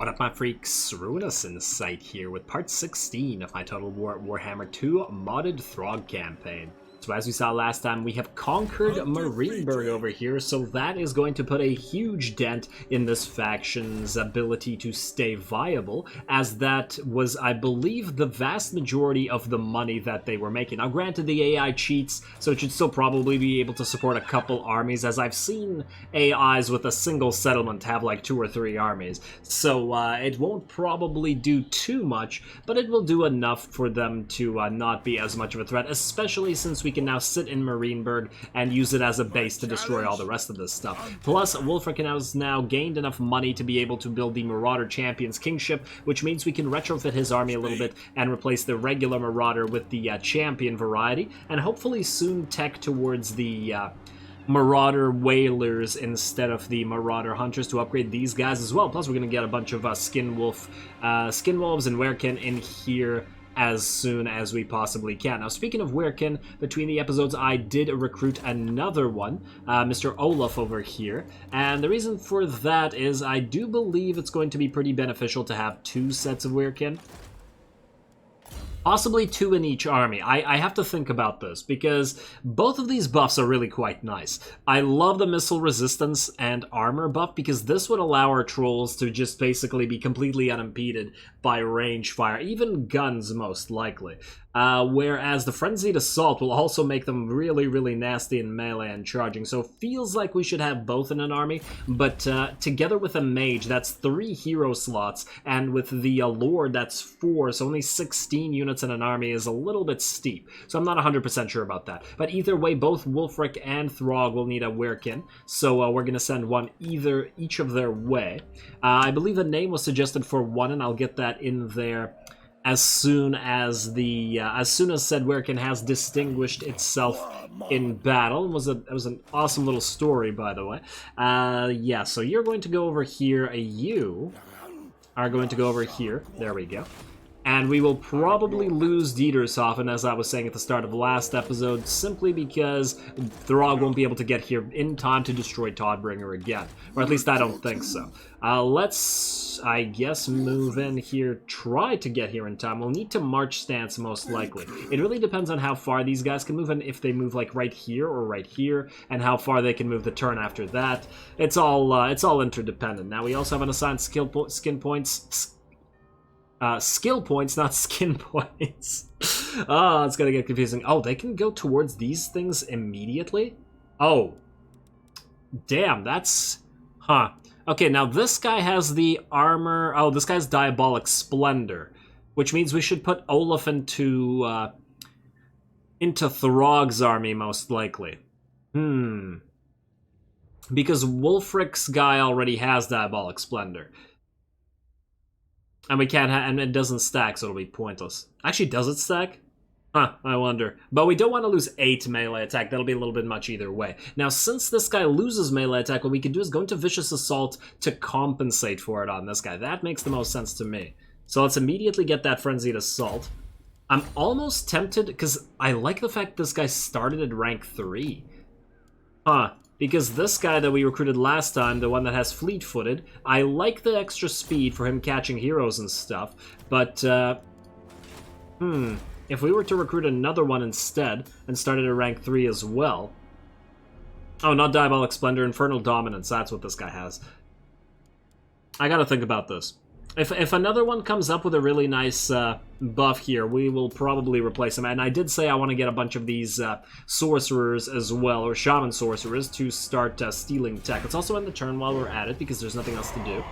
What up, my freaks? RuinousInsight here with part 16 of my Total Warhammer II modded Throgg campaign. So as we saw last time, we have conquered Marineburg over here, so that is going to put a huge dent in this faction's ability to stay viable, as that was, I believe, the vast majority of the money that they were making. Now granted, the AI cheats, so it should still probably be able to support a couple armies, as I've seen AIs with a single settlement have like 2 or 3 armies. So it won't probably do too much, but it will do enough for them to not be as much of a threat, especially since we can now sit in Marineburg and use it as a base to destroy all the rest of this stuff. Plus, Wulfric has now gained enough money to be able to build the Marauder Champion's Kingship, which means we can retrofit his army a little bit and replace the regular Marauder with the Champion variety, and hopefully soon tech towards the Marauder Whalers instead of the Marauder Hunters to upgrade these guys as well. Plus, we're going to get a bunch of Skinwolves and Werekin in here as soon as we possibly can. Now, speaking of Werekin, between the episodes, I did recruit another one, Mr. Olaf over here, and the reason for that is I do believe it's going to be pretty beneficial to have 2 sets of Werekin. Possibly 2 in each army. I have to think about this, because both of these buffs are really quite nice. I love the missile resistance and armor buff, because this would allow our trolls to just basically be completely unimpeded by range fire, even guns most likely. Whereas the Frenzied Assault will also make them really, really nasty in melee and charging, so it feels like we should have both in an army, but together with a mage, that's 3 hero slots, and with the Lord, that's 4, so only 16 units in an army is a little bit steep, so I'm not 100% sure about that. But either way, both Wulfric and Throgg will need a Werekin, so we're going to send one each of their way. I believe a name was suggested for one, and I'll get that in there as soon as said Werekin has distinguished itself in battle. It was an awesome little story, by the way. Yeah, so you're going to go over here. You are going to go over here. There we go. And we will probably lose Dietershofen, as I was saying at the start of the last episode, simply because Throgg won't be able to get here in time to destroy Todbringer again. Or at least I don't think so. Let's, I guess, move in here, try to get here in time. We'll need to march stance most likely. It really depends on how far these guys can move, and if they move like right here or right here, and how far they can move the turn after that. It's all interdependent. Now we also have unassigned skill points, not skin points. Oh, it's gonna get confusing. Oh, they can go towards these things immediately? Oh. Damn, that's... Huh. Okay, now this guy has the armor... Oh, this guy's Diabolic Splendor, which means we should put Olaf into Throgg's army, most likely. Because Wulfric's guy already has Diabolic Splendor. And we can't and it doesn't stack, so it'll be pointless. Actually, does it stack? Huh, I wonder. But we don't want to lose 8 melee attack. That'll be a little bit much either way. Now, since this guy loses melee attack, what we can do is go into Vicious Assault to compensate for it on this guy. That makes the most sense to me. So let's immediately get that Frenzied Assault. I'm almost tempted, because I like the fact this guy started at rank 3. Huh. Because this guy that we recruited last time, the one that has fleet-footed, I like the extra speed for him catching heroes and stuff, but, if we were to recruit another one instead, and started at rank 3 as well... Oh, not Diabolic Splendor, Infernal Dominance, that's what this guy has. I gotta think about this. If another one comes up with a really nice buff here, we will probably replace him. And I did say I want to get a bunch of these sorcerers as well, or shaman sorcerers, to start stealing tech. Let's also end the turn while we're at it, because there's nothing else to do.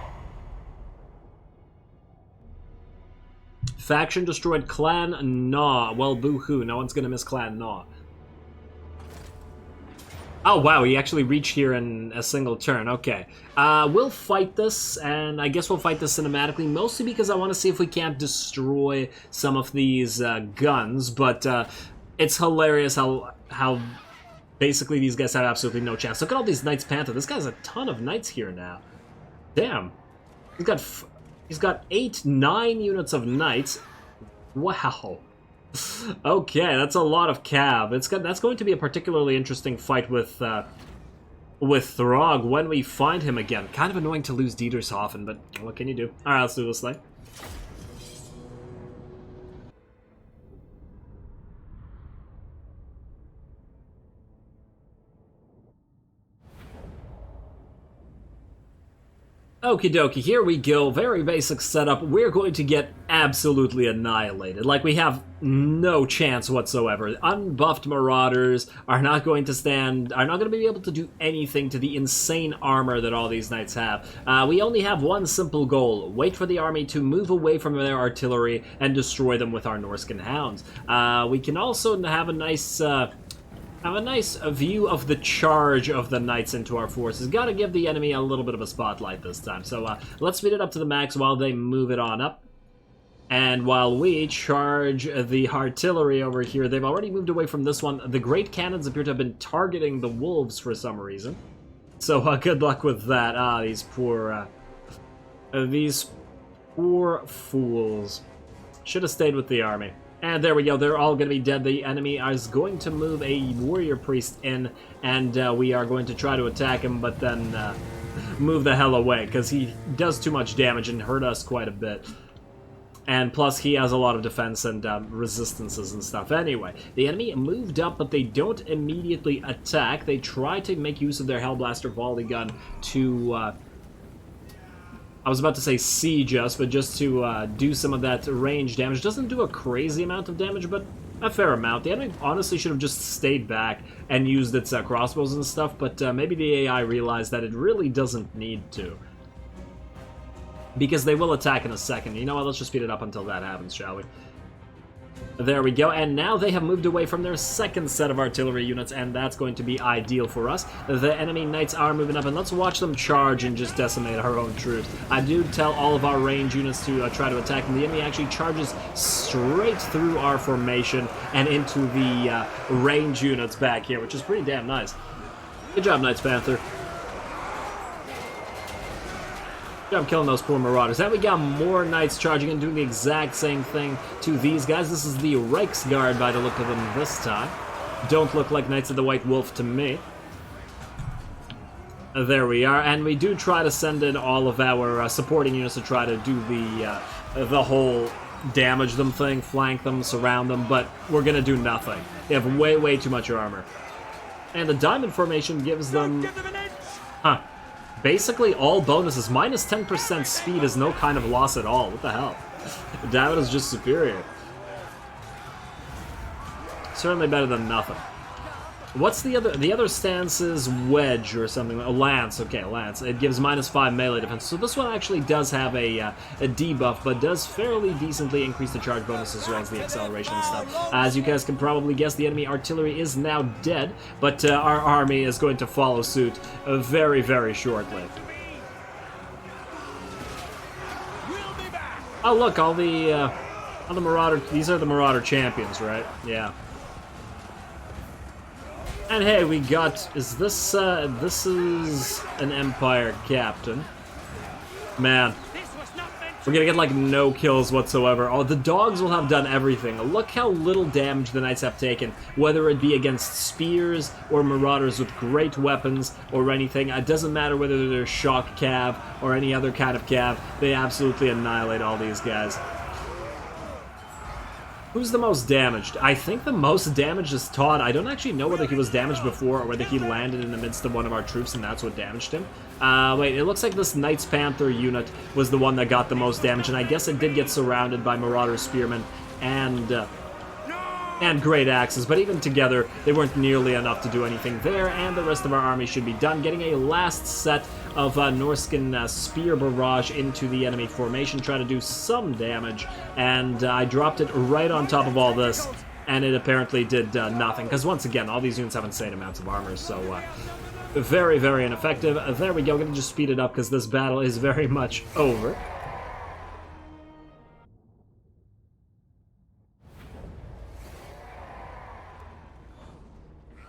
Faction destroyed Clan Gnaw. Well, boo-hoo, no one's gonna miss Clan Gnaw. Oh, wow, he actually reached here in a single turn. Okay. We'll fight this, and I guess we'll fight this cinematically, mostly because I want to see if we can't destroy some of these guns, but it's hilarious how basically these guys have absolutely no chance. Look at all these Knights Panther. This guy has a ton of Knights here now. Damn. He's got 8, 9 units of Knights. Wow. Okay, that's a lot of cav. That's going to be a particularly interesting fight with with Throgg when we find him again. Kind of annoying to lose Dietershofen, but what can you do? Alright, let's do this thing. Okie dokie, here we go. Very basic setup. We're going to get absolutely annihilated. Like, we have no chance whatsoever. Unbuffed Marauders are not going to be able to do anything to the insane armor that all these knights have. We only have one simple goal. Wait for the army to move away from their artillery and destroy them with our Norscan hounds. We can also have a nice view of the charge of the knights into our forces. Gotta give the enemy a little bit of a spotlight this time. So let's speed it up to the max while they move it on up. And while we charge the artillery over here, they've already moved away from this one. The great cannons appear to have been targeting the wolves for some reason. So good luck with that. These poor fools. Should have stayed with the army. And there we go, they're all going to be dead. The enemy is going to move a warrior priest in, and we are going to try to attack him, but then move the hell away, because he does too much damage and hurt us quite a bit. And plus, he has a lot of defense and resistances and stuff. Anyway, the enemy moved up, but they don't immediately attack. They try to make use of their Hellblaster volley gun to... I was about to say siege us, but just to do some of that range damage. Doesn't do a crazy amount of damage, but a fair amount. The enemy honestly should have just stayed back and used its crossbows and stuff, but maybe the AI realized that it really doesn't need to. Because they will attack in a second. You know what, let's just speed it up until that happens, shall we? There we go, and now they have moved away from their second set of artillery units, and that's going to be ideal for us. The enemy knights are moving up, and let's watch them charge and just decimate our own troops. I do tell all of our range units to try to attack, and the enemy actually charges straight through our formation and into the range units back here, which is pretty damn nice. Good job, Knights Panther. I'm killing those poor Marauders. Then we got more Knights charging and doing the exact same thing to these guys. This is the Reiksguard by the look of them this time. Don't look like Knights of the White Wolf to me. There we are, and we do try to send in all of our supporting units to try to do the whole damage them thing, flank them, surround them, but we're gonna do nothing. They have way, way too much armor. And the Diamond Formation gives them... Huh. Basically all bonuses. Minus 10% speed is no kind of loss at all. What the hell? Diamond is just superior. Certainly better than nothing. What's the other? The other stance is Wedge or something. A Lance. Okay, Lance. It gives minus 5 melee defense. So this one actually does have a debuff, but does fairly decently increase the charge bonus as well as the acceleration and stuff. As you guys can probably guess, the enemy artillery is now dead, but our army is going to follow suit very, very shortly. Oh look, all the Marauder. These are the Marauder champions, right? Yeah. And hey, we got, this is an Empire captain. Man, we're gonna get like no kills whatsoever. Oh, the dogs will have done everything. Look how little damage the knights have taken, whether it be against spears or marauders with great weapons or anything. It doesn't matter whether they're shock cav or any other kind of cav. They absolutely annihilate all these guys. Who's the most damaged? I think the most damaged is Todd. I don't actually know whether he was damaged before or whether he landed in the midst of one of our troops and that's what damaged him. Wait, it looks like this Knights Panther unit was the one that got the most damage, and I guess it did get surrounded by Marauder Spearmen and Great Axes, but even together, they weren't nearly enough to do anything there, and the rest of our army should be done. Getting a last set of Norscan Spear Barrage into the enemy formation, try to do some damage, and I dropped it right on top of all this, and it apparently did nothing, because once again, all these units have insane amounts of armor, so very, very ineffective. There we go, I'm going to just speed it up, because this battle is very much over.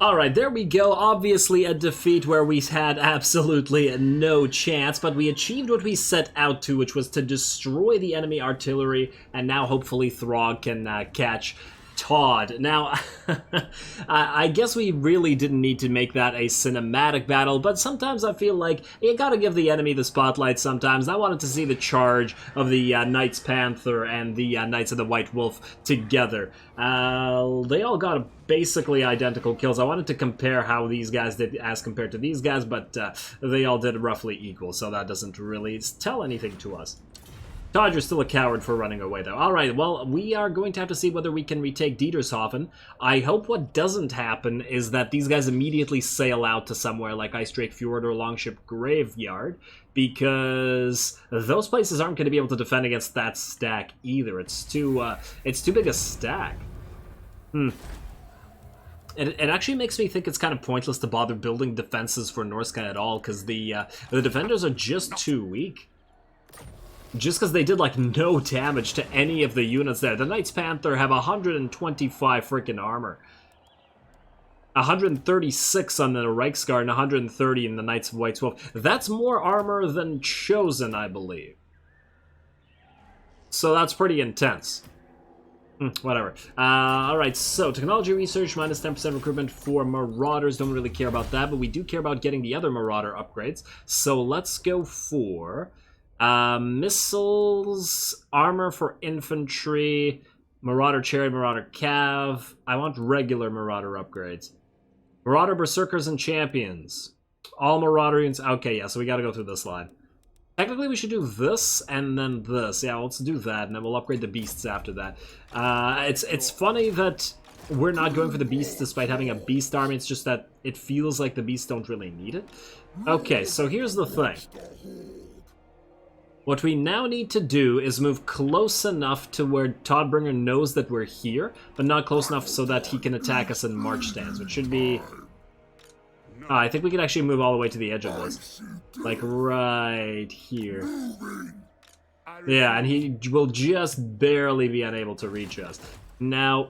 Alright, there we go. Obviously a defeat where we had absolutely no chance, but we achieved what we set out to, which was to destroy the enemy artillery, and now hopefully Throgg can catch Todd. Now, I guess we really didn't need to make that a cinematic battle, but sometimes I feel like you gotta give the enemy the spotlight sometimes. I wanted to see the charge of the Knights Panther and the Knights of the White Wolf together. They all got basically identical kills. I wanted to compare how these guys did as compared to these guys, but they all did roughly equal, so that doesn't really tell anything to us. Todd, you're still a coward for running away, though. Alright, well, we are going to have to see whether we can retake Dietershofen. I hope what doesn't happen is that these guys immediately sail out to somewhere like Ice Drake Fjord or Longship Graveyard, because those places aren't going to be able to defend against that stack either. It's too big a stack. It actually makes me think it's kind of pointless to bother building defenses for Norsca at all, because the defenders are just too weak. Just because they did, like, no damage to any of the units there. The Knights Panther have 125 freaking armor. 136 on the Reiksguard and 130 in the Knights of White Wolf. That's more armor than Chosen, I believe. So that's pretty intense. Whatever. Alright, so technology research, minus 10% recruitment for Marauders. Don't really care about that, but we do care about getting the other Marauder upgrades. So let's go for... missiles, armor for infantry, Marauder Chariot, Marauder Cav. I want regular Marauder upgrades. Marauder Berserkers and Champions. All Marauder units. Okay, yeah, so we gotta go through this line. Technically, we should do this and then this. Yeah, let's do that, and then we'll upgrade the beasts after that. It's funny that we're not going for the beasts despite having a beast army. It's just that it feels like the beasts don't really need it. Okay, so here's the thing. What we now need to do is move close enough to where Toddbringer knows that we're here, but not close enough so that he can attack us in march stance, which should be... I think we can actually move all the way to the edge of this. Like, right here. Yeah, and he will just barely be unable to reach us. Now...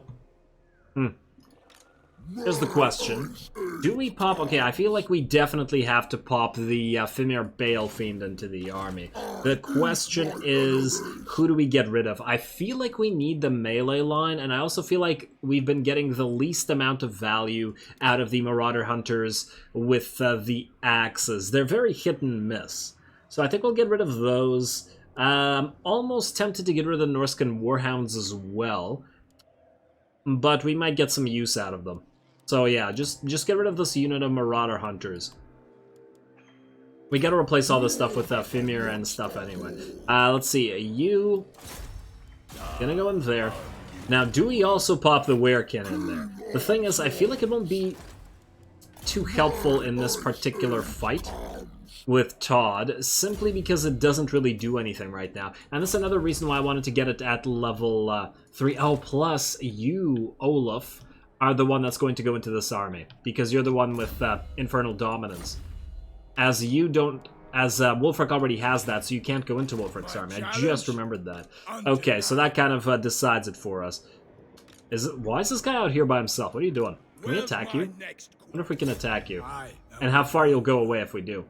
Here's the question. Do we pop... Okay, I feel like we definitely have to pop the Fimir Bale Fiend into the army. The question is, who do we get rid of? I feel like we need the melee line, and I also feel like we've been getting the least amount of value out of the Marauder Hunters with the axes. They're very hit and miss. So I think we'll get rid of those. Almost tempted to get rid of the Norscan Warhounds as well. But we might get some use out of them. So yeah, just get rid of this unit of Marauder Hunters. We gotta replace all this stuff with Fimir and stuff anyway. Let's see, you... Gonna go in there. Now, do we also pop the Werekin in there? The thing is, I feel like it won't be too helpful in this particular fight with Todd, simply because it doesn't really do anything right now. And that's another reason why I wanted to get it at level 3. Oh, plus you, Olaf, are the one that's going to go into this army, because you're the one with Infernal Dominance. As you don't... As Wulfric already has that, so you can't go into Wulfric's army. I just remembered that. Okay, so that kind of decides it for us. Why is this guy out here by himself? What are you doing? Can we attack you? I wonder if we can attack you. And how far you'll go away if we do.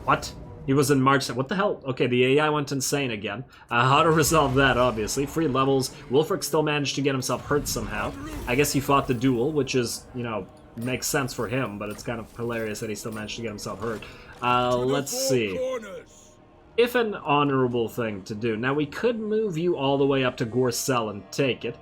What? He was in March. What the hell? Okay, the AI went insane again. How to resolve that, obviously. Free levels. Wulfric still managed to get himself hurt somehow. I guess he fought the duel, which is, you know, makes sense for him, but it's kind of hilarious that he still managed to get himself hurt. Let's see. If an honorable thing to do. Now, we could move you all the way up to Gorcel and take it.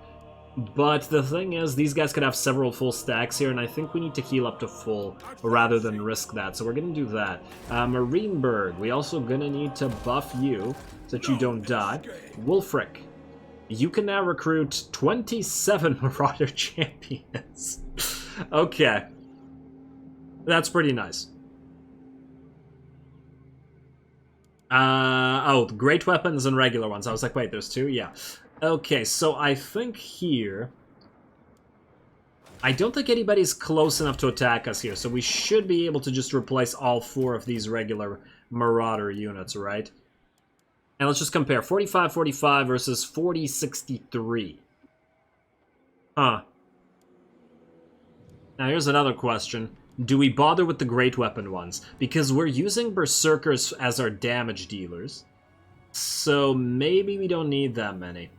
But the thing is, these guys could have several full stacks here, and I think we need to heal up to full rather than risk that. So we're going to do that. Marienburg, we also going to need to buff you so that you don't die. Wulfric, you can now recruit 27 Marauder champions. Okay. That's pretty nice. Oh, great weapons and regular ones. I was like, wait, there's two? Yeah. Okay, so I think here... I don't think anybody's close enough to attack us here, so we should be able to just replace all 4 of these regular Marauder units, right? And let's just compare. 45-45 versus 40-63. Huh. Now here's another question. Do we bother with the great weapon ones? Because we're using Berserkers as our damage dealers. So maybe we don't need that many.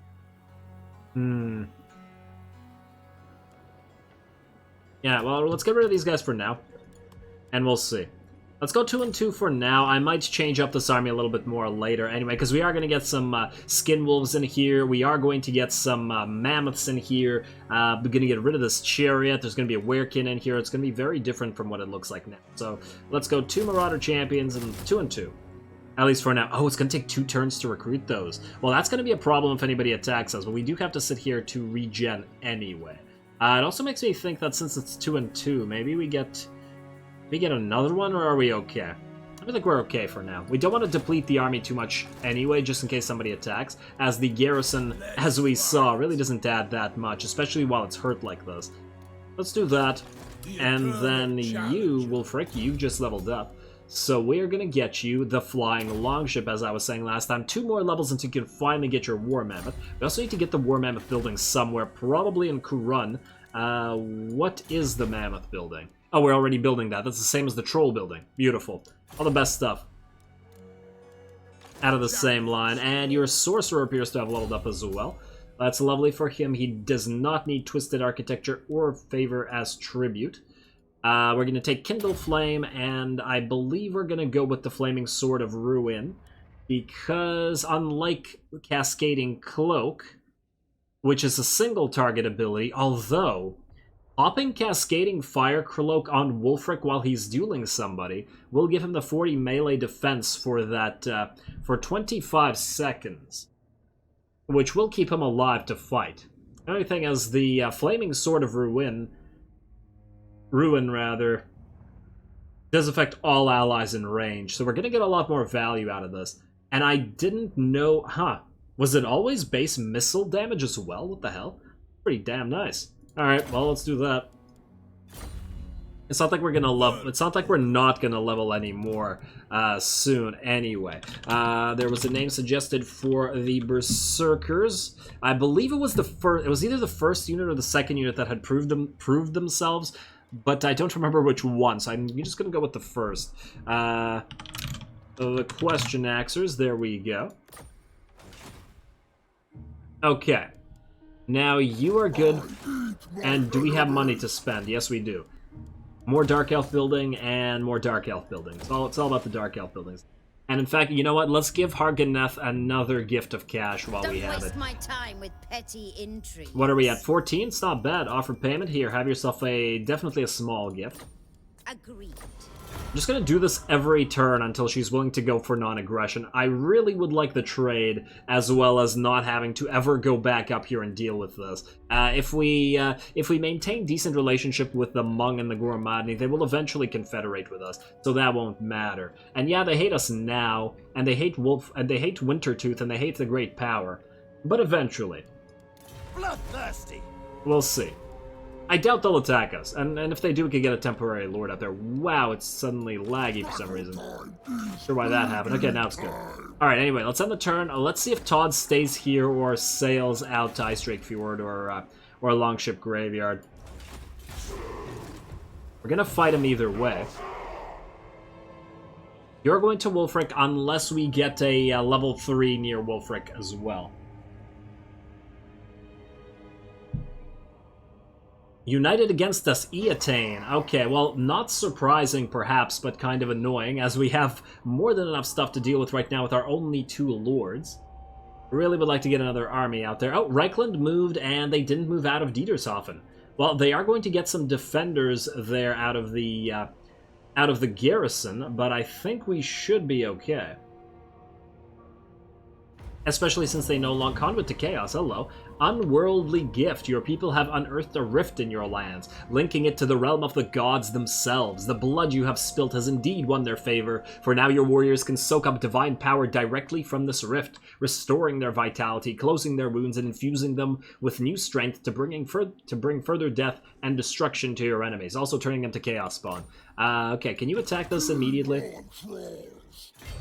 Yeah, well, let's get rid of these guys for now. And we'll see. Let's go 2 and 2 for now. I might change up this army a little bit more later anyway, because we are going to get some skin wolves in here. We are going to get some mammoths in here. We're going to get rid of this chariot. There's going to be a werekin in here. It's going to be very different from what it looks like now. So let's go 2 Marauder champions and 2 and 2. At least for now. Oh, it's going to take 2 turns to recruit those. Well, that's going to be a problem if anybody attacks us, but we do have to sit here to regen anyway. It also makes me think that since it's 2 and 2, maybe we get another one, or are we okay? I think we're okay for now. We don't want to deplete the army too much anyway, just in case somebody attacks, as the garrison, as we saw, really doesn't add that much, especially while it's hurt like this. Let's do that. And then you, Wolfric, you've just leveled up. So we're going to get you the Flying Longship, as I was saying last time. 2 more levels until you can finally get your War Mammoth. We also need to get the War Mammoth building somewhere, probably in Kurun. What is the Mammoth building? Oh, we're already building that. That's the same as the Troll building. Beautiful. All the best stuff. Out of the same line. And your Sorcerer appears to have leveled up as well. That's lovely for him. He does not need Twisted Architecture or Favor as tribute. We're going to take Kindle Flame, and I believe we're going to go with the Flaming Sword of Ruin, because unlike Cascading Cloak, which is a single target ability, although popping Cascading Fire Cloak on Wolfric while he's dueling somebody will give him the 40 melee defense for that, for 25 seconds, which will keep him alive to fight. The only thing is the Flaming Sword of Ruin, does affect all allies in range, so we're going to get a lot more value out of this. And I didn't know, was it always base missile damage as well? What the hell? Pretty damn nice. Alright, well, let's do that. It's not like we're gonna level. It's not like we're not gonna level anymore soon. Anyway, there was a name suggested for the Berserkers. I believe it was the first. It was either the first unit or the second unit that had proved themselves, but I don't remember which one. So I'm just gonna go with the first. The Question Axers. There we go. Okay. Now you are good, and do we have money to spend? Yes, we do. More Dark Elf building and more Dark Elf buildings. It's all about the Dark Elf buildings. And in fact, you know what? Let's give Harganeth another gift of cash while we have it. Don't waste my time with petty intrigue. What are we at? 14? It's not bad. Offer payment. Here, have yourself definitely a small gift. Agreed. I'm just going to do this every turn until she's willing to go for non-aggression. I really would like the trade, as well as not having to ever go back up here and deal with this. If we maintain decent relationship with the Hmong and the Gormadni, they will eventually confederate with us, so that won't matter. And yeah, they hate us now, and they hate Wintertooth, and they hate the Great Power. But eventually. Bloodthirsty. We'll see. I doubt they'll attack us, and if they do, we could get a temporary lord out there. Wow, it's suddenly laggy for some reason. Not sure why that happened. Okay, now it's good. Alright, anyway, let's end the turn. Let's see if Todd stays here or sails out to Icedrake Fjord or Longship Graveyard. We're gonna fight him either way. You're going to Wolfric unless we get a level 3 near Wolfric as well. United against us, Eatane. Okay, well, not surprising perhaps, but kind of annoying, as we have more than enough stuff to deal with right now with our only 2 lords. Really would like to get another army out there. Oh, Reichland moved, and they didn't move out of Diedershofen. Well, they are going to get some defenders there out of the garrison, but I think we should be okay. Especially since they no longer conduit to chaos. Hello. Unworldly gift. Your people have unearthed a rift in your lands, linking it to the realm of the gods themselves. The blood you have spilt has indeed won their favor, for now your warriors can soak up divine power directly from this rift, restoring their vitality, closing their wounds, and infusing them with new strength to bring further death and destruction to your enemies, also turning them to chaos spawn. Okay, can you attack this immediately?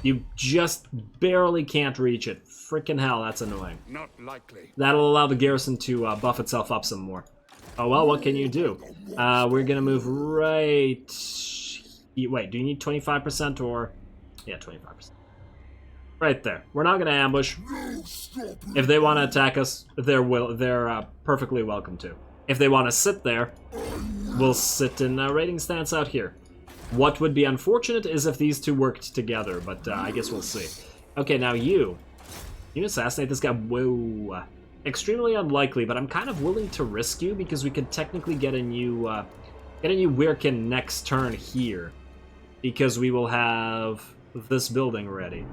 You just barely can't reach it. Frickin' hell, that's annoying. Not likely. That'll allow the garrison to buff itself up some more. Oh well, what can you do? We're gonna move right... Wait, do you need 25% or... Yeah, 25%. Right there. We're not gonna ambush. If they want to attack us, they're perfectly welcome to. If they want to sit there, will sit in a raiding stance out here. What would be unfortunate is if these two worked together, but I guess we'll see. Okay, now you assassinate this guy. Whoa. Extremely unlikely, but I'm kind of willing to risk you because we could technically get a new Wirkin next turn here. Because we will have this building ready.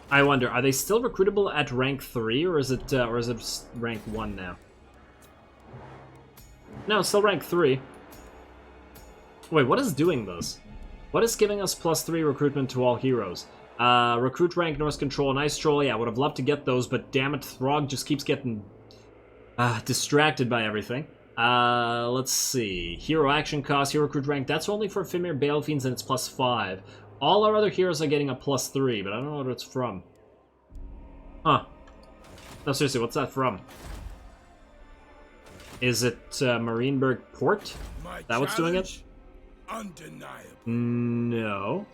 I wonder, are they still recruitable at rank 3 or is it rank 1 now? No, it's still rank 3. Wait, what is doing this? What is giving us +3 recruitment to all heroes? Recruit rank, Norse control, and ice troll. Yeah, I would have loved to get those, but damn it, Throgg just keeps getting distracted by everything. Let's see. Hero action cost, hero recruit rank. That's only for Fimir Balefiends and it's +5. All our other heroes are getting a +3, but I don't know what it's from. Huh. No, seriously, what's that from? Is it Marienburg Port? That what's doing it? Undeniable. No.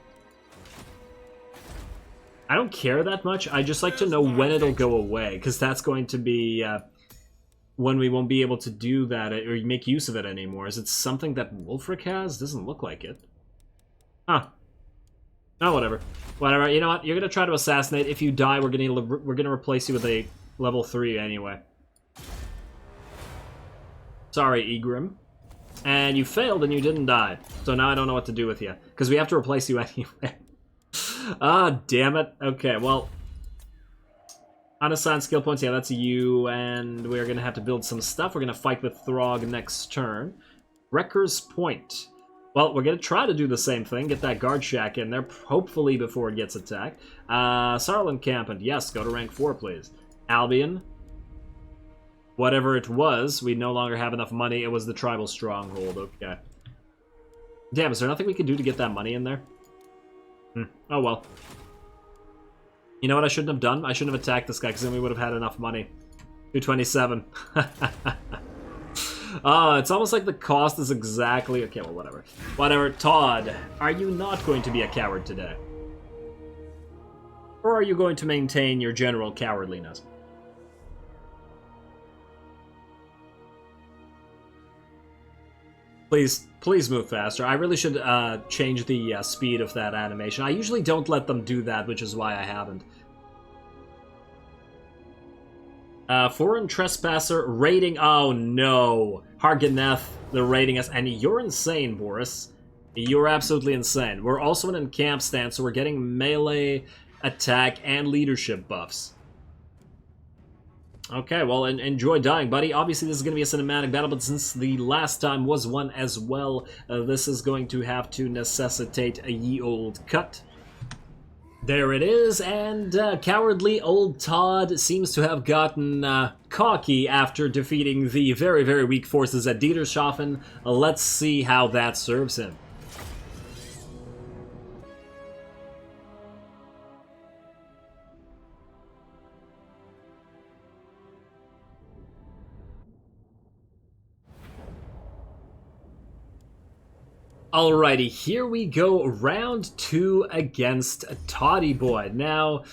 I don't care that much. I just like to know when it'll go away, because that's going to be when we won't be able to do that or make use of it anymore. Is it something that Wolfric has? Doesn't look like it. Huh. Oh, whatever. Whatever. You know what? You're gonna try to assassinate. If you die, we're gonna replace you with a level 3 anyway. Sorry, Egrim. And you failed and you didn't die. So now I don't know what to do with you. Because we have to replace you anyway. Ah, damn it. Okay, well. Unassigned skill points, yeah, that's you. And we're going to have to build some stuff. We're going to fight with Throgg next turn. Wrecker's Point. Well, we're going to try to do the same thing. Get that guard shack in there, hopefully before it gets attacked. Sarl encampment, yes, go to rank 4, please. Albion. Whatever it was, we no longer have enough money. It was the tribal stronghold, okay. Damn, is there nothing we can do to get that money in there? Oh well. You know what I shouldn't have done? I shouldn't have attacked this guy, because then we would have had enough money. 227. It's almost like the cost is exactly... Okay, well, whatever. Whatever. Todd, are you not going to be a coward today? Or are you going to maintain your general cowardliness? Please move faster. I really should change the speed of that animation. I usually don't let them do that, which is why I haven't. Foreign trespasser raiding. Oh no, Harganeth, they're raiding us, and you're insane, Boris. You're absolutely insane. We're also in an encamp stance, so we're getting melee, attack, and leadership buffs. Okay, well, enjoy dying, buddy. Obviously, this is going to be a cinematic battle, but since the last time was one as well, this is going to have to necessitate a ye old cut. There it is, and cowardly old Todd seems to have gotten cocky after defeating the very, very weak forces at Dieterschaffen. Let's see how that serves him. Alrighty, here we go, round 2 against Toddy Boy. Now,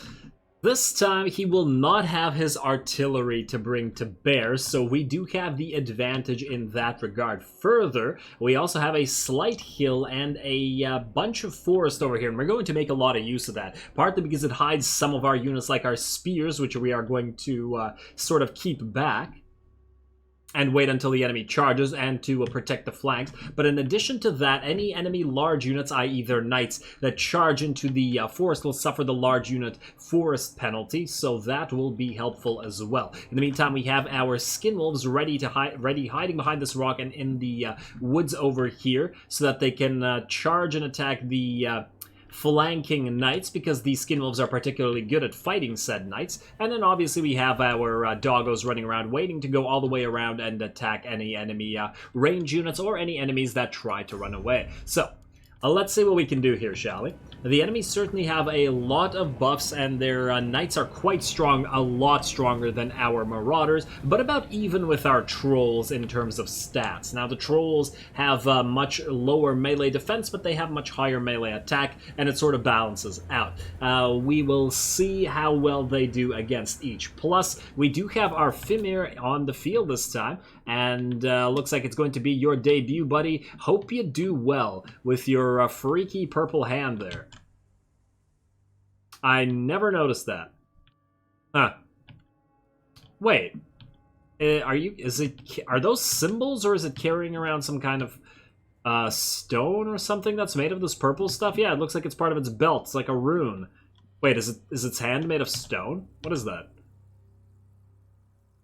this time he will not have his artillery to bring to bear, so we do have the advantage in that regard. Further, we also have a slight hill and a bunch of forest over here, and we're going to make a lot of use of that. Partly because it hides some of our units like our spears, which we are going to sort of keep back and wait until the enemy charges, and to protect the flanks. But in addition to that, any enemy large units, i.e. their knights, that charge into the forest will suffer the large unit forest penalty, so that will be helpful as well. In the meantime, we have our skinwolves ready hiding behind this rock and in the woods over here, so that they can charge and attack the flanking knights, because these skinwolves are particularly good at fighting said knights. And then obviously we have our doggos running around waiting to go all the way around and attack any enemy range units or any enemies that try to run away. So Let's see what we can do here, shall we? The enemies certainly have a lot of buffs, and their knights are quite strong, a lot stronger than our marauders, but about even with our trolls in terms of stats. Now, the trolls have much lower melee defense, but they have much higher melee attack, and it sort of balances out. We will see how well they do against each. Plus, we do have our Fimir on the field this time, and looks like it's going to be your debut, buddy. Hope you do well with your freaky purple hand there. I never noticed that. Huh. Wait. Are those symbols, or is it carrying around some kind of stone or something that's made of this purple stuff? Yeah, it looks like it's part of its belt. It's like a rune. Wait, is its hand made of stone? What is that?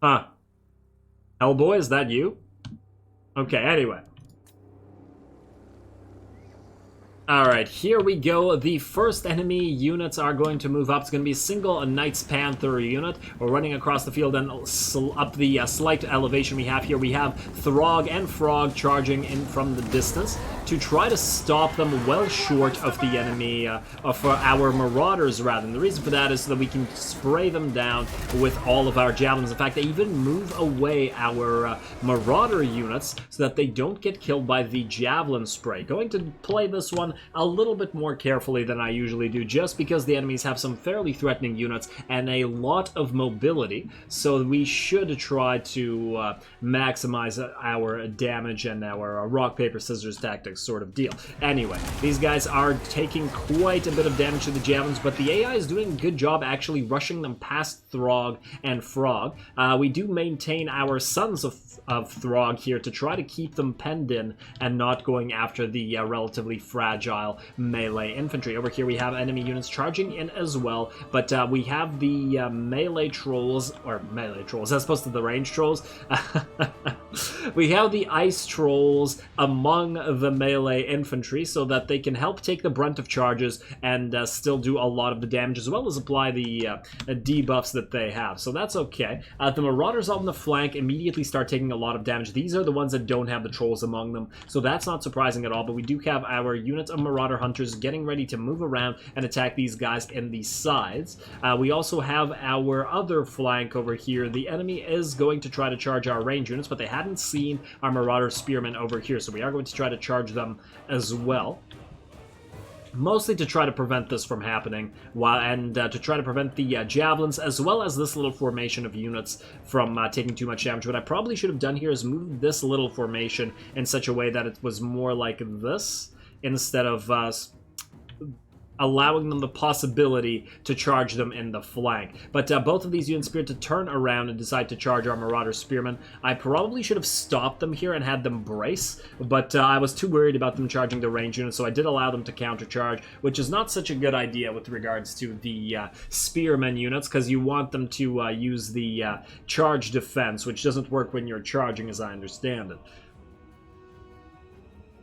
Huh. Hellboy, is that you? Okay, anyway. Alright, here we go. The first enemy units are going to move up. It's going to be a single Knights Panther unit. We're running across the field, and up the slight elevation we have here, we have Throgg and Throgg charging in from the distance to try to stop them well short of the enemy, of our marauders, rather. And the reason for that is so that we can spray them down with all of our javelins. In fact, they even move away our marauder units so that they don't get killed by the javelin spray. Going to play this one a little bit more carefully than I usually do, just because the enemies have some fairly threatening units and a lot of mobility, so we should try to maximize our damage and our rock, paper, scissors tactics sort of deal. Anyway, these guys are taking quite a bit of damage to the javelins, but the AI is doing a good job actually rushing them past Throgg and Throgg. We do maintain our Sons of Throgg here to try to keep them penned in and not going after the relatively fragile melee infantry. Over here we have enemy units charging in as well, but we have the melee trolls, or melee trolls as opposed to the range trolls. We have the ice trolls among the melee infantry so that they can help take the brunt of charges and still do a lot of the damage, as well as apply the debuffs that they have. So that's okay. The marauders on the flank immediately start taking a lot of damage. These are the ones that don't have the trolls among them, so that's not surprising at all, but we do have our units of marauder hunters getting ready to move around and attack these guys in the sides. We also have our other flank over here. The enemy is going to try to charge our range units, but they hadn't seen our marauder spearmen over here, so we are going to try to charge them as well. Mostly to try to prevent this from happening, and to try to prevent the javelins, as well as this little formation of units from taking too much damage. What I probably should have done here is move this little formation in such a way that it was more like this, instead of allowing them the possibility to charge them in the flank. But both of these units appear to turn around and decide to charge our Marauder Spearmen. I probably should have stopped them here and had them brace, but I was too worried about them charging the range units, so I did allow them to countercharge, which is not such a good idea with regards to the Spearmen units, because you want them to use the charge defense, which doesn't work when you're charging, as I understand it.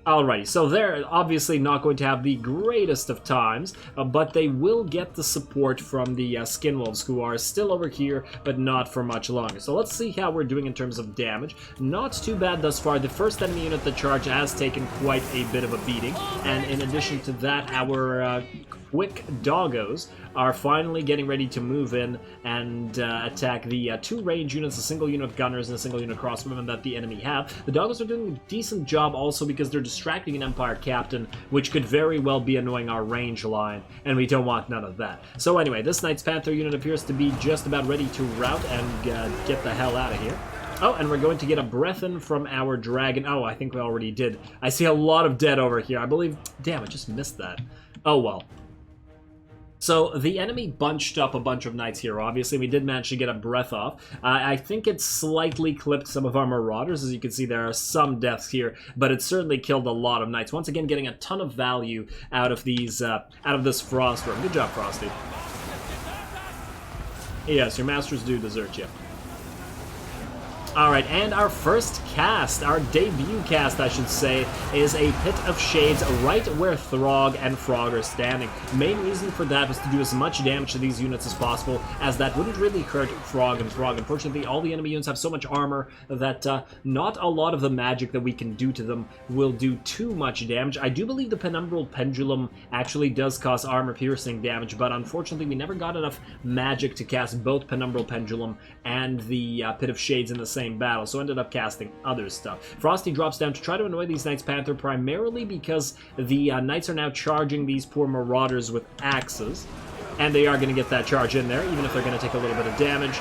Alrighty, so they're obviously not going to have the greatest of times, but they will get the support from the Skinwolves, who are still over here, but not for much longer. So let's see how we're doing in terms of damage. Not too bad thus far. The first enemy unit that charged has taken quite a bit of a beating, and in addition to that, our quick doggos are finally getting ready to move in and attack the two range units, a single unit of gunners and a single unit of crossbowmen that the enemy have. The doggos are doing a decent job also because they're distracting an Empire captain, which could very well be annoying our range line, and we don't want none of that. So anyway, this Knights Panther unit appears to be just about ready to rout and get the hell out of here. Oh, and we're going to get a breath in from our dragon. Oh, I think we already did. I see a lot of dead over here. I believe... Damn, I just missed that. Oh, well. So the enemy bunched up a bunch of knights here, obviously. We did manage to get a breath off. I think it slightly clipped some of our marauders. As you can see, there are some deaths here, but it certainly killed a lot of knights. Once again, getting a ton of value out of these, out of this Frost Worm. Good job, Frosty. Yes, your masters do desert you. Alright, and our first cast, our debut cast, I should say, is a Pit of Shades right where Throgg and Throgg are standing. Main reason for that was to do as much damage to these units as possible, as that wouldn't really hurt Throgg and Throgg. Unfortunately, all the enemy units have so much armor that not a lot of the magic that we can do to them will do too much damage. I do believe the Penumbral Pendulum actually does cause armor-piercing damage, but unfortunately we never got enough magic to cast both Penumbral Pendulum and the Pit of Shades in the same battle, so ended up casting other stuff. Frosty drops down to try to annoy these Knights Panther, primarily because the Knights are now charging these poor Marauders with axes, and they are going to get that charge in there, even if they're going to take a little bit of damage.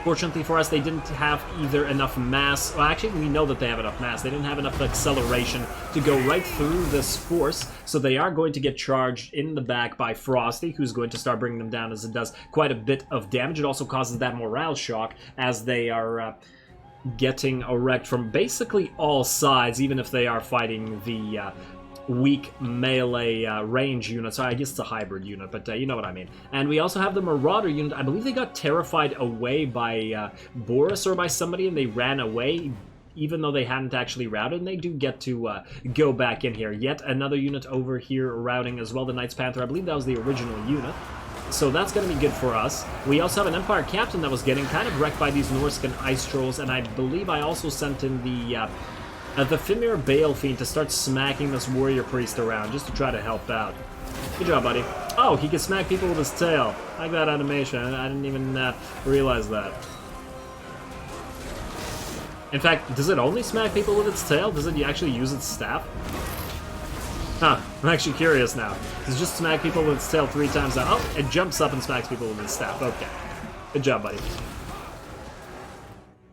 Fortunately for us, they didn't have either enough mass. Well, actually, we know that they have enough mass. They didn't have enough acceleration to go right through this force, so they are going to get charged in the back by Frosty, who's going to start bringing them down as it does quite a bit of damage. It also causes that morale shock as they are getting wrecked from basically all sides, even if they are fighting the weak melee range unit. So I guess it's a hybrid unit, but you know what I mean. And we also have the Marauder unit. I believe they got terrified away by Boris or by somebody, and they ran away, even though they hadn't actually routed, and they do get to go back in here. Yet another unit over here routing as well, the Knights Panther. I believe that was the original unit. So that's going to be good for us. We also have an Empire Captain that was getting kind of wrecked by these Norscan Ice Trolls, and I believe I also sent in the Fimir Balefiend to start smacking this Warrior Priest around, just to try to help out. Good job, buddy. Oh, he can smack people with his tail. I like that animation. I didn't even realize that. In fact, does it only smack people with its tail? Does it actually use its staff? Huh, I'm actually curious now. Does it just smack people with its tail 3 times now? Oh, it jumps up and smacks people with its staff. Okay. Good job, buddy.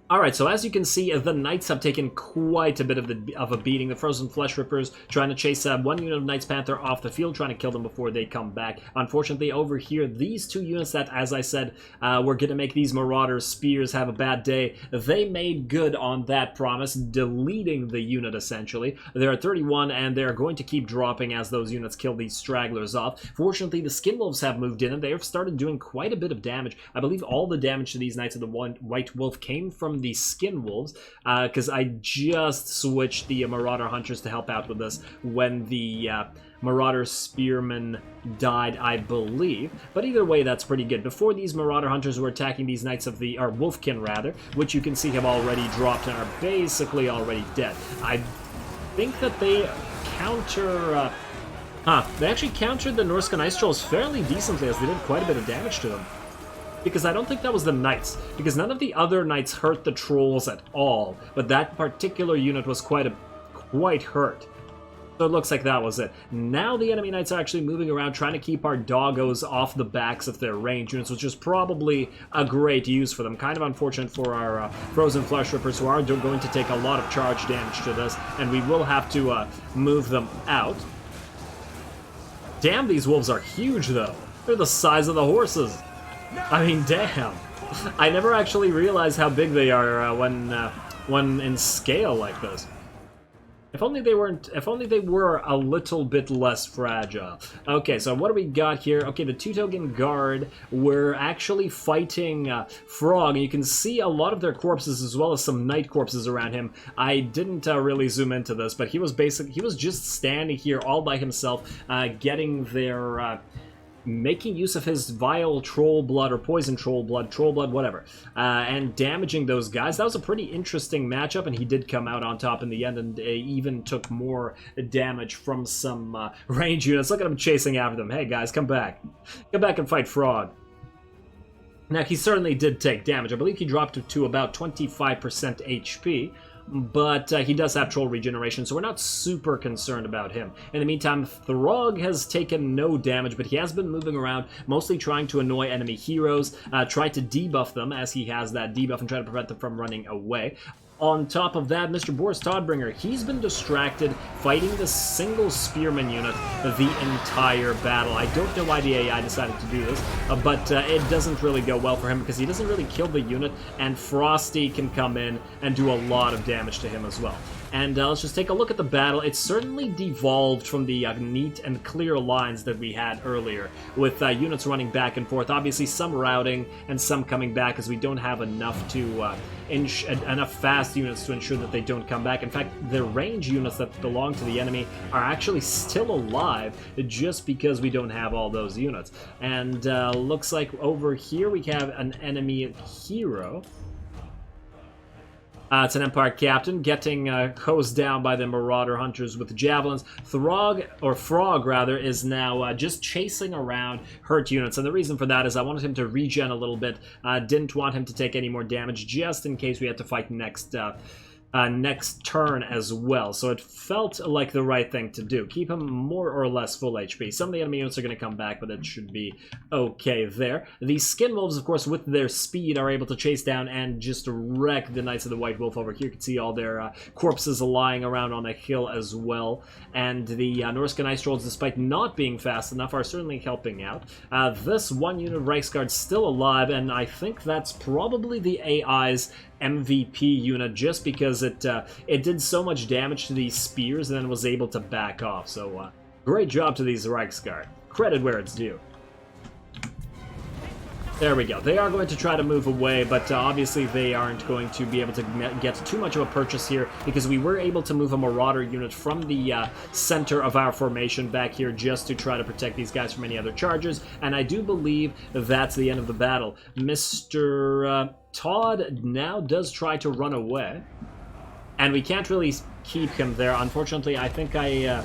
Alright, so as you can see, the Knights have taken quite a bit of a beating. The Frozen Flesh Rippers trying to chase one unit of Knights Panther off the field, trying to kill them before they come back. Unfortunately, over here, these 2 units that, as I said, were going to make these Marauder Spears have a bad day, they made good on that promise, deleting the unit, essentially. They're at 31, and they're going to keep dropping as those units kill these stragglers off. Fortunately, the Skinwolves have moved in, and they have started doing quite a bit of damage. I believe all the damage to these Knights of the White Wolf came from the Skinwolves, because I just switched the Marauder Hunters to help out with this when the Marauder Spearmen died, I believe. But either way, that's pretty good. Before, these Marauder Hunters were attacking these Knights of the... or Wolfkin, rather, which you can see have already dropped and are basically already dead. I think that they counter... they actually countered the Norscan Ice Trolls fairly decently, as they did quite a bit of damage to them. Because I don't think that was the Knights, because none of the other Knights hurt the Trolls at all, but that particular unit was quite hurt. So it looks like that was it. Now the enemy Knights are actually moving around, trying to keep our doggos off the backs of their range units, which is probably a great use for them. Kind of unfortunate for our Frozen Flesh Rippers, who are going to take a lot of charge damage to this, and we will have to move them out. Damn, these wolves are huge, though. They're the size of the horses. I mean, damn. I never actually realized how big they are when in scale like this. If only they were a little bit less fragile. Okay, so what do we got here? Okay, the Teutogan Guard were actually fighting Throgg, and you can see a lot of their corpses as well as some knight corpses around him. I didn't really zoom into this, but he was just standing here all by himself, getting their... making use of his vile troll blood or poison troll blood, whatever, and damaging those guys. That was a pretty interesting matchup, and he did come out on top in the end, and even took more damage from some range units. Look at him chasing after them. Hey guys, come back. Come back and fight Throgg. Now, he certainly did take damage. I believe he dropped to about 25% HP, but he does have troll regeneration, so we're not super concerned about him. In the meantime, Throgg has taken no damage, but he has been moving around, mostly trying to annoy enemy heroes, try to debuff them, as he has that debuff, and try to prevent them from running away. On top of that, Mr. Boris Todbringer, he's been distracted fighting the single spearman unit the entire battle. I don't know why the AI decided to do this, but it doesn't really go well for him because he doesn't really kill the unit, and Frosty can come in and do a lot of damage to him as well. And let's just take a look at the battle. It's certainly devolved from the neat and clear lines that we had earlier, with units running back and forth. Obviously, some routing and some coming back, as we don't have enough to enough fast units to ensure that they don't come back. In fact, the range units that belong to the enemy are actually still alive, just because we don't have all those units. And looks like over here we have an enemy hero. It's an Empire captain getting hosed down by the Marauder Hunters with javelins. Throgg, or Throgg rather, is now just chasing around hurt units, and the reason for that is I wanted him to regen a little bit. Didn't want him to take any more damage, just in case we had to fight next turn as well. So it felt like the right thing to do. Keep him more or less full HP. Some of the enemy units are going to come back, but it should be okay there. The Skin Wolves, of course, with their speed, are able to chase down and just wreck the Knights of the White Wolf over here. You can see all their corpses lying around on a hill as well. And the Norsca Ice Trolls, despite not being fast enough, are certainly helping out. This one unit of Reichsguard still alive, and I think that's probably the AI's MVP unit, just because it did so much damage to these spears and then was able to back off. So great job to these Reichsguard. Credit where it's due. There we go. They are going to try to move away, but obviously they aren't going to be able to get too much of a purchase here, because we were able to move a Marauder unit from the center of our formation back here just to try to protect these guys from any other charges, and I do believe that's the end of the battle. Mr. Todd now does try to run away, and we can't really keep him there. Unfortunately, I think I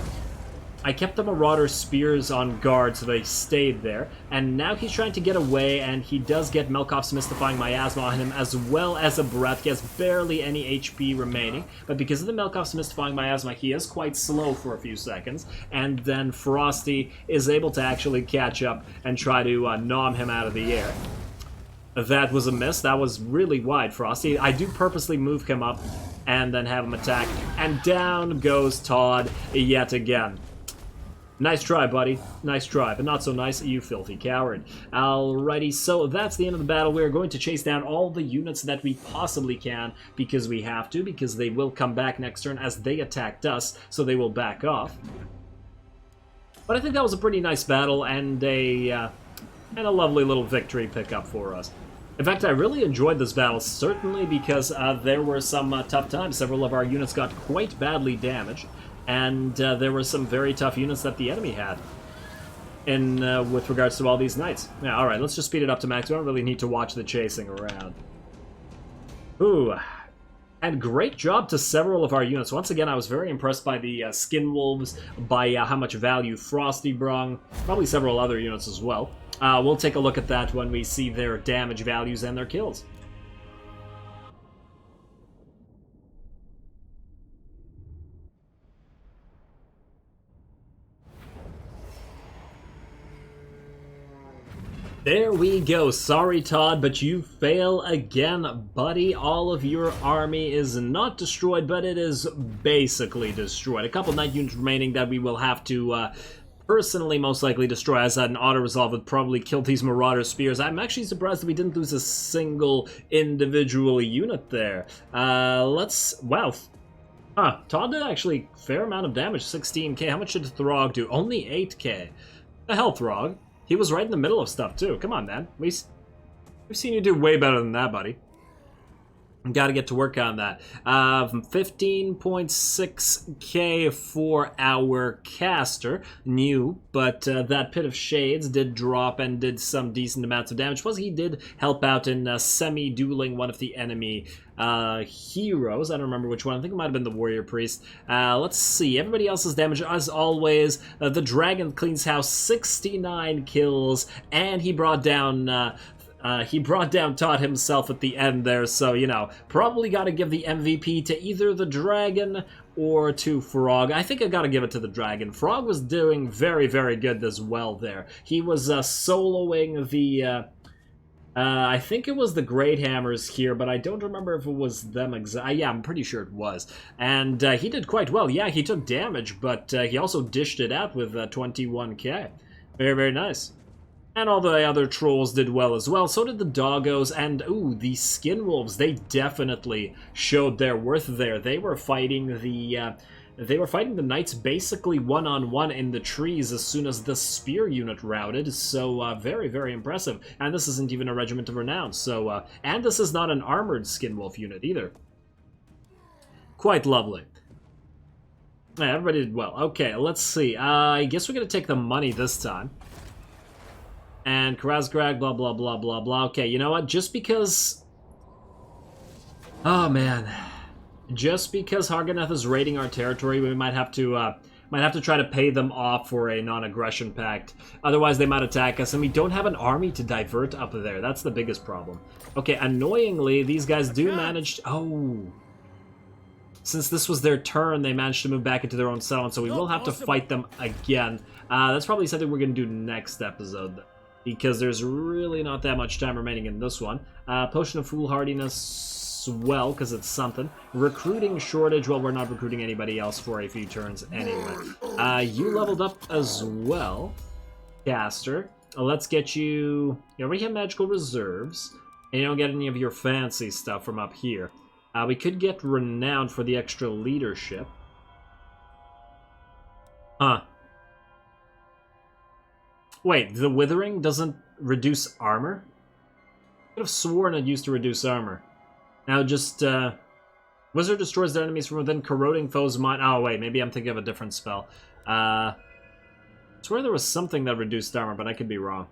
kept the Marauder spears on guard, so they stayed there. And now he's trying to get away, and he does get Melkov's Mystifying Miasma on him, as well as a Breath. He has barely any HP remaining, but because of the Melkov's Mystifying Miasma, he is quite slow for a few seconds. And then Frosty is able to actually catch up and try to nom him out of the air. That was a miss. That was really wide, Frosty. I do purposely move him up and then have him attack. And down goes Todd yet again. Nice try, buddy. Nice try, but not so nice, you filthy coward. Alrighty, so that's the end of the battle. We're going to chase down all the units that we possibly can, because we have to, because they will come back next turn as they attacked us, so they will back off. But I think that was a pretty nice battle, and a lovely little victory pickup for us. In fact, I really enjoyed this battle, certainly because there were some tough times. Several of our units got quite badly damaged. And there were some very tough units that the enemy had in with regards to all these knights. Yeah, alright, let's just speed it up to max. We don't really need to watch the chasing around. Ooh. And great job to several of our units. Once again, I was very impressed by the Skin Wolves, by how much value Frosty brung, probably several other units as well. We'll take a look at that when we see their damage values and their kills. There we go. Sorry, Todd, but you fail again, buddy. All of your army is not destroyed, but it is basically destroyed. A couple knight units remaining that we will have to personally most likely destroy, as an auto-resolve would probably kill these Marauder spears. I'm actually surprised that we didn't lose a single individual unit there. Wow. Todd did actually a fair amount of damage, 16k. How much did Throgg do? Only 8k. The hell, Throgg? He was right in the middle of stuff, too. Come on, man. We've seen you do way better than that, buddy. Gotta get to work on that. 15.6k for our caster. New, but that Pit of Shades did drop and did some decent amounts of damage. Plus, he did help out in semi-dueling one of the enemy heroes. I don't remember which one. I think it might have been the Warrior Priest. Let's see. Everybody else's damage, as always. The Dragon cleans house, 69 kills, and he brought down Todd himself at the end there, so, you know, probably got to give the MVP to either the Dragon or to Throgg. I think I got to give it to the Dragon. Throgg was doing very, very good as well there. He was soloing the... I think it was the Great Hammers here, but I don't remember if it was them exactly. Yeah, I'm pretty sure it was. And he did quite well. Yeah, he took damage, but he also dished it out with 21k. Very, very nice. And all the other trolls did well as well. So did the doggos, and ooh, the skin wolves. They definitely showed their worth there. They were fighting the knights basically one-on-one in the trees as soon as the spear unit routed. So very, very impressive. And this isn't even a regiment of renown. So and this is not an armored skin wolf unit either. Quite lovely. Yeah, everybody did well. Okay, let's see. I guess we're gonna take the money this time. And Krasgrag, blah, blah, blah, blah, blah. Okay, you know what? Just because... Oh, man. Just because Harganeth is raiding our territory, we might have to try to pay them off for a non-aggression pact. Otherwise, they might attack us, and we don't have an army to divert up there. That's the biggest problem. Okay, annoyingly, these guys do manage to... Oh... Since this was their turn, they managed to move back into their own settlement, so we will have to fight them again. That's probably something we're going to do next episode, because there's really not that much time remaining in this one. Potion of Foolhardiness, well, because it's something. Recruiting shortage, well, we're not recruiting anybody else for a few turns anyway. You leveled up as well, Caster. Let's get you... You already have magical reserves, and you don't get any of your fancy stuff from up here. We could get Renowned for the extra leadership. Huh. Wait, the Withering doesn't reduce armor? I could have sworn it used to reduce armor. Now just, Wizard destroys their enemies from within, corroding foes' mind. Oh, wait, maybe I'm thinking of a different spell. I swear there was something that reduced armor, but I could be wrong.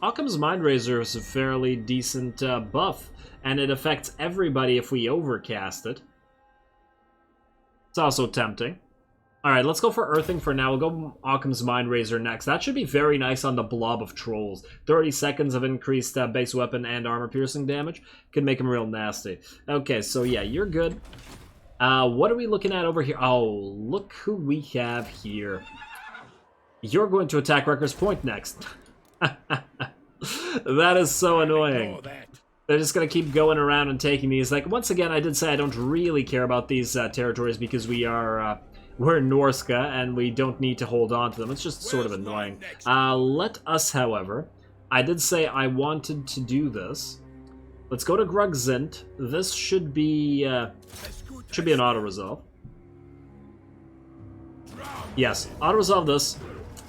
Occam's Mind Razor is a fairly decent buff, and it affects everybody if we overcast it. It's also tempting. Alright, let's go for Earthing for now. We'll go Occam's Mind Razor next. That should be very nice on the blob of trolls. 30 seconds of increased base weapon and armor piercing damage. Could make them real nasty. Okay, so yeah, you're good. What are we looking at over here? Oh, look who we have here. You're going to attack Wrecker's Point next. That is so annoying. They're just going to keep going around and taking these. Like, once again, I did say I don't really care about these territories because we are... we're Norsca, and we don't need to hold on to them. It's just sort of annoying. Let us, however... I did say I wanted to do this. Let's go to Grugzint. This should be an auto-resolve. Yes, auto-resolve this.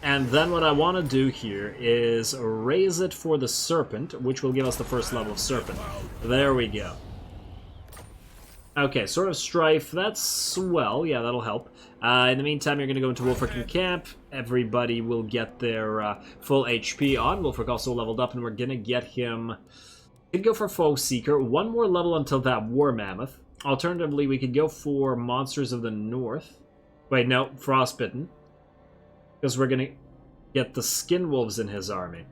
And then what I want to do here is raise it for the Serpent, which will give us the first level of Serpent. There we go. Okay, Sword of Strife, that's swell. Yeah, that'll help. In the meantime, you're going to go into Wolfric Camp. Everybody will get their full HP on. Wolfric also leveled up, and we're going to get him... We could go for Foe Seeker. One more level until that War Mammoth. Alternatively, we could go for Monsters of the North. Wait, no, Frostbitten. Because we're going to get the Skin Wolves in his army.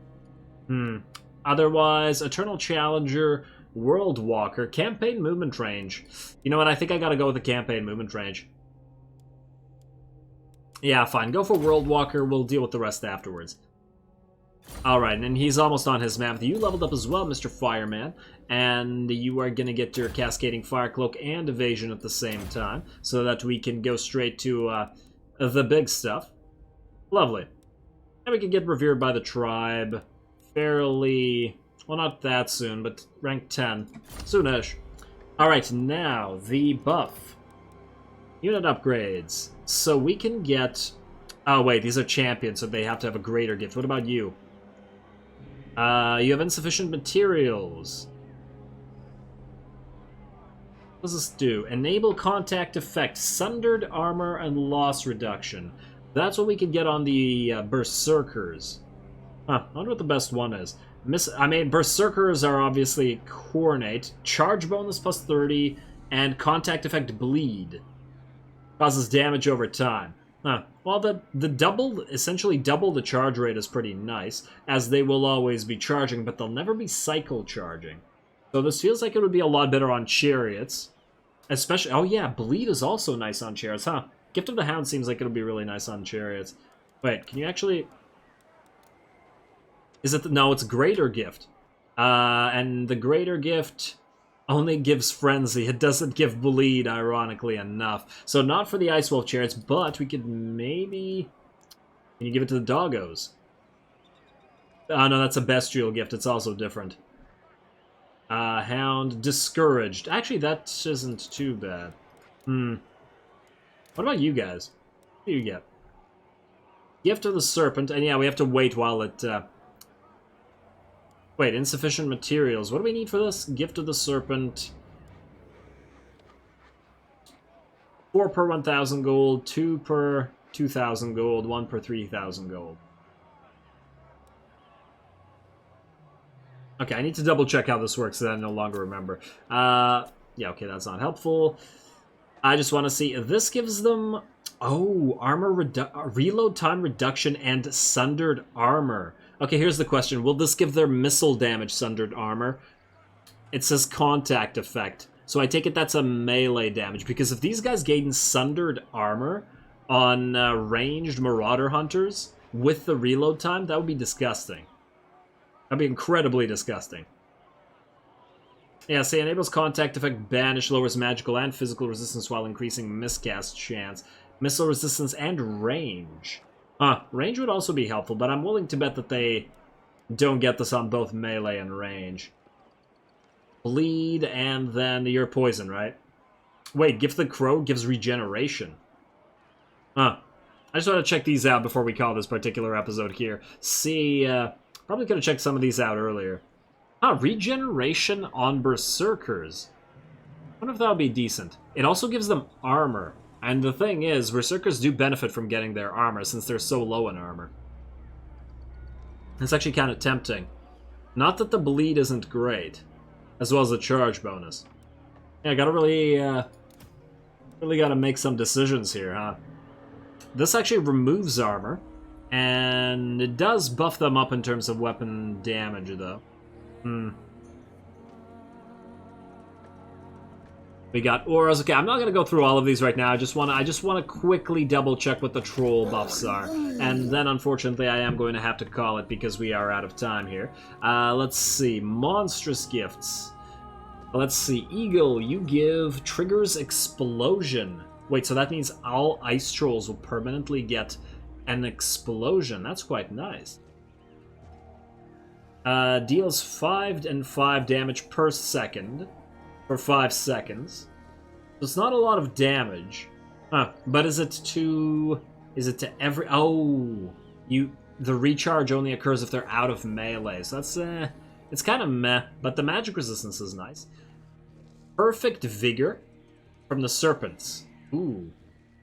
Otherwise, Eternal Challenger, World Walker, Campaign Movement Range. You know what, I think I gotta go with the Campaign Movement Range. Yeah, fine, go for World Walker, we'll deal with the rest afterwards. Alright, and he's almost on his map. You leveled up as well, Mr. Fireman. And you are gonna get your Cascading Fire Cloak and Evasion at the same time, so that we can go straight to the big stuff. Lovely. And we can get revered by the tribe fairly... Well, not that soon, but rank 10. Soonish. Alright, now, the buff. Unit upgrades. So we can get... Oh, wait, these are champions, so they have to have a greater gift. What about you? You have insufficient materials. What does this do? Enable contact effect, sundered armor, and loss reduction. That's what we could get on the Berserkers. Huh, I wonder what the best one is. Berserkers are obviously Coronate. Charge bonus plus 30, and contact effect bleed. Causes damage over time. Huh. Well, the double, essentially double the charge rate is pretty nice, as they will always be charging, but they'll never be cycle charging. So this feels like it would be a lot better on chariots. Especially, oh yeah, bleed is also nice on chariots, huh? Gift of the Hound seems like it'll be really nice on chariots. Wait, can you actually... Is it... No, it's Greater Gift. And the Greater Gift only gives Frenzy. It doesn't give Bleed, ironically enough. So not for the Ice Wolf chariots, but we could maybe... Can you give it to the doggos? Oh, no, that's a bestial gift. It's also different. Hound, discouraged. Actually, that isn't too bad. What about you guys? What do you get? Gift of the Serpent, and yeah, we have to wait while it... Wait, insufficient materials. What do we need for this? Gift of the Serpent. 4 per 1,000 gold, 2 per 2,000 gold, 1 per 3,000 gold. Okay, I need to double check how this works, so I no longer remember. Yeah, okay, that's not helpful. I just want to see, this gives them, oh, armor reload time reduction and sundered armor. Okay, here's the question. Will this give their missile damage sundered armor? It says contact effect. So I take it that's a melee damage, because if these guys gain sundered armor on ranged Marauder Hunters with the reload time, that would be disgusting. That'd be incredibly disgusting. Yeah, say enables contact effect, banish, lowers magical and physical resistance while increasing miscast chance, missile resistance, and range. Range would also be helpful, but I'm willing to bet that they don't get this on both melee and range. Bleed, and then you're poison, right? Wait, Gift the Crow gives regeneration. I just want to check these out before we call this particular episode here. See, probably could have checked some of these out earlier. Regeneration on Berserkers. I wonder if that would be decent. It also gives them armor. And the thing is, Berserkers do benefit from getting their armor, since they're so low in armor. It's actually kind of tempting. Not that the bleed isn't great, as well as the charge bonus. Yeah, I gotta really gotta make some decisions here, huh? This actually removes armor, and it does buff them up in terms of weapon damage, though. We got auras. Okay, I'm not gonna go through all of these right now. I just wanna quickly double check what the troll buffs are, and then unfortunately I am going to have to call it because we are out of time here. Let's see, monstrous gifts. Let's see, Eagle, you give triggers explosion. Wait, so that means all ice trolls will permanently get an explosion. That's quite nice. Deals 5 and 5 damage per second for 5 seconds. So it's not a lot of damage. But is it to every... Oh, the recharge only occurs if they're out of melee. So that's, it's kind of meh, but the magic resistance is nice. Perfect Vigor from the Serpents. Ooh.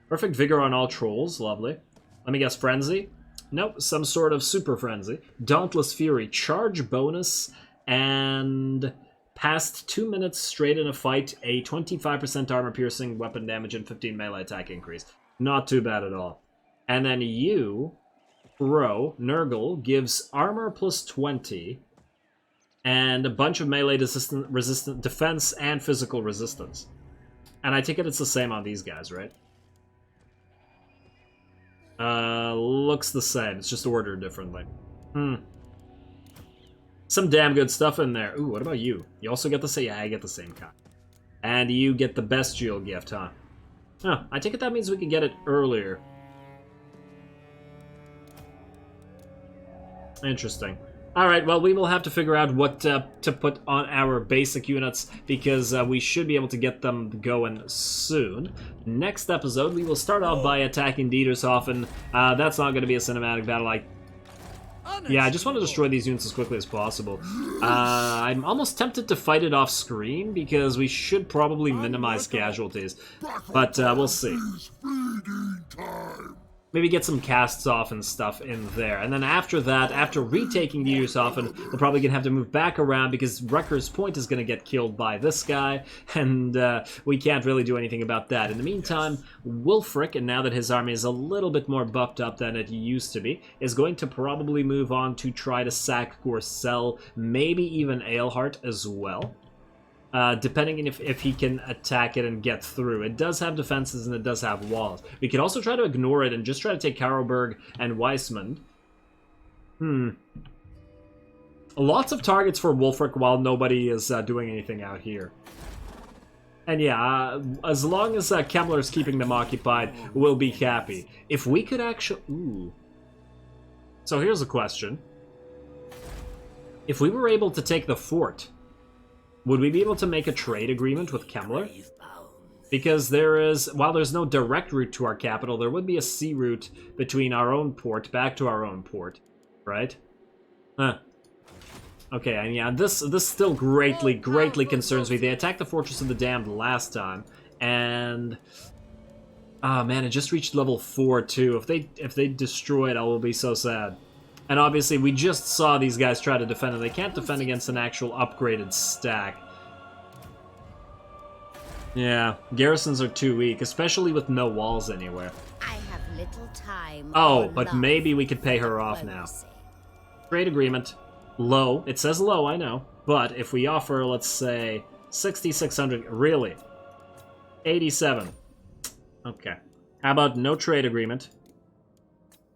Perfect Vigor on all trolls, lovely. Let me guess, Frenzy? Nope, some sort of super frenzy. Dauntless Fury, charge bonus, and past 2 minutes straight in a fight, a 25% armor piercing, weapon damage, and 15 melee attack increase. Not too bad at all. And then you, Nurgle, gives armor plus 20, and a bunch of melee resistant defense and physical resistance. And I take it it's the same on these guys, right? Looks the same. It's just ordered differently. Some damn good stuff in there. Ooh, what about you? You also get the same... Yeah, I get the same kind. And you get the bestial gift, huh? I take it that means we can get it earlier. Interesting. Alright, well, we will have to figure out what to put on our basic units, because we should be able to get them going soon. Next episode, we will start off by attacking Dietershofen. That's not going to be a cinematic battle. Yeah, I just want to destroy these units as quickly as possible. I'm almost tempted to fight it off screen, because we should probably minimize casualties. But we'll see. Maybe get some casts off and stuff in there. And then after that, after retaking Dietershofen, we're probably going to have to move back around because Rucker's Point is going to get killed by this guy, and we can't really do anything about that. In the meantime, Wulfric, and now that his army is a little bit more buffed up than it used to be, is going to probably move on to try to sack Gorcel, maybe even Eilhart as well. Depending on if he can attack it and get through. It does have defenses and it does have walls. We could also try to ignore it and just try to take Karlberg and Weissman. Lots of targets for Wulfric while nobody is doing anything out here. And yeah, as long as Kemmler is keeping them occupied, we'll be happy. If we could actually... Ooh. So here's a question. If we were able to take the fort, would we be able to make a trade agreement with Kemmler? Because while there's no direct route to our capital, there would be a sea route between our own port back to our own port, right? Huh. Okay, and yeah, this still greatly concerns me. They attacked the Fortress of the Damned last time, and ah man, it just reached level 4 too. If they destroy it, I will be so sad. And obviously, we just saw these guys try to defend, and they can't defend against an actual upgraded stack. Yeah, garrisons are too weak, especially with no walls anywhere. I have little time. Oh, but maybe we could pay her off now. Trade agreement. Low. It says low, I know. But if we offer, let's say, 6,600... Really? 87. Okay. How about no trade agreement?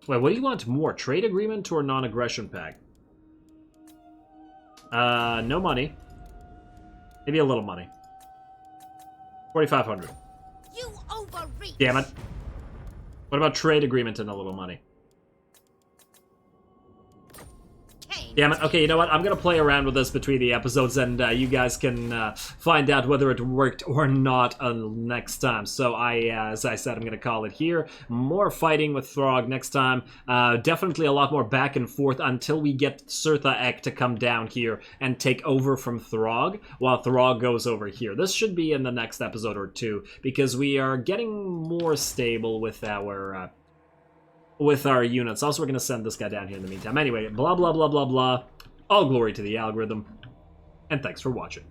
Wait, what do you want more? Trade agreement or non-aggression pact? No money. Maybe a little money. 4,500. You overreach. Damn it. What about trade agreement and a little money? Damn it. Okay, you know what? I'm going to play around with this between the episodes, and you guys can find out whether it worked or not next time. So as I said, I'm going to call it here. More fighting with Throgg next time. Definitely a lot more back and forth until we get Surtha Ek to come down here and take over from Throgg, while Throgg goes over here. This should be in the next episode or two, because we are getting more stable with our units. Also, we're going to send this guy down here in the meantime. Anyway, blah, blah, blah, blah, blah. All glory to the algorithm. And thanks for watching.